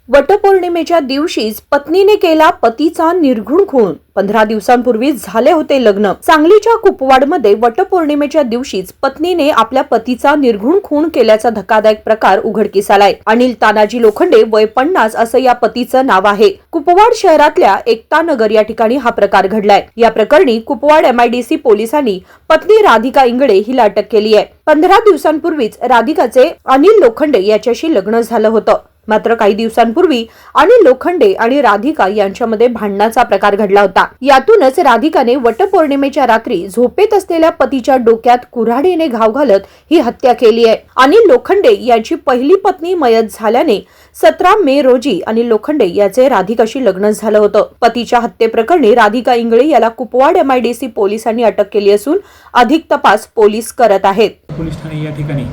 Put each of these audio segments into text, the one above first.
वटपौर्णिमेच्या दिवशीच पत्नीने केला पतीचा निर्घृण खून। 15 दिवसांपूर्वी झाले होते लग्न। सांगलीच्या कुपवाडमध्ये वटपौर्णिमेच्या दिवशीच पत्नीने आपल्या पतीचा निर्घृण खून केल्याचा धक्कादायक प्रकार उघडकीस आलाय। अनिल तानाजी लोखंडे वय 50 असं या पतीचं नाव आहे। कुपवाड शहरातल्या एकता नगर या ठिकाणी हा प्रकार घडलाय। या प्रकरणी कुपवाड MIDC पोलिसांनी पत्नी राधिका इंगळे हिला अटक केली आहे। 15 दिवसांपूर्वीच राधिकाचे अनिल लोखंडे याच्याशी लग्न झालं होतं। मात्र काही दिवसांपूर्वी अनिल लोखंडे आणि राधिका यांच्यामध्ये भांडणाचा प्रकार घडला होता। यातूनच राधिकाने वटपौर्णिमेच्या रात्री झोपेत असलेल्या पतीच्या डोक्यात कुऱ्हाडीने घाव घालत ही हत्या केली आहे। अनिल लोखंडे यांची पहिली पत्नी मयत झाल्याने 17 मे रोजी अनिल लोखंडे याचे राधिकाशी लग्न झालं होतं। पतीच्या हत्येप्रकरणी राधिका इंगळे याला कुपवाड MIDC पोलिसांनी अटक केली असून अधिक तपास पोलीस करत आहेत। पोलीस ठाणे या ठिकाणी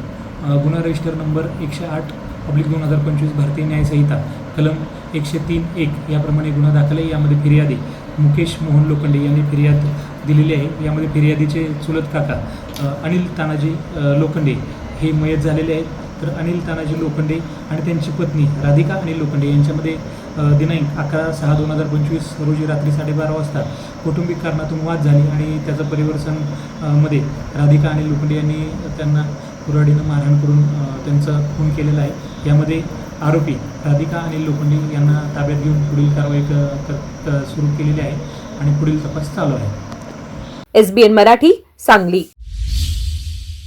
गुन्हा रजिस्टर नंबर 108/2025 भारतीय न्याय संहिता कलम 103(1) याप्रमाणे गुन्हा दाखल आहे। यामध्ये फिर्यादी मुकेश मोहन लोखंडे यांनी फिर्याद दिलेली आहे। यामध्ये फिर्यादीचे चुलत काका अनिल तानाजी लोखंडे हे मयत झालेले आहेत। तर अनिल तानाजी लोखंडे आणि त्यांची पत्नी राधिका अनिल लोखंडे यांच्यामध्ये दिनांक 11/6/2025 रोजी रात्री 12:30 वाजता कौटुंबिक कारणातून वाद झाली आणि त्याचं परिवर्तन मध्ये राधिका अनिल लोखंडे यांनी त्यांना कुऱ्हाडीनं मारहाण करून त्यांचा खून केलेला आहे। यामध्ये आरोपी राधिका अनिल लोखंडे यांना ताब्यात घेऊन पुढील कारवाई सुरू केलेली आहे आणि पुढील तपास चालू आहे। SBN मराठी, सांगली।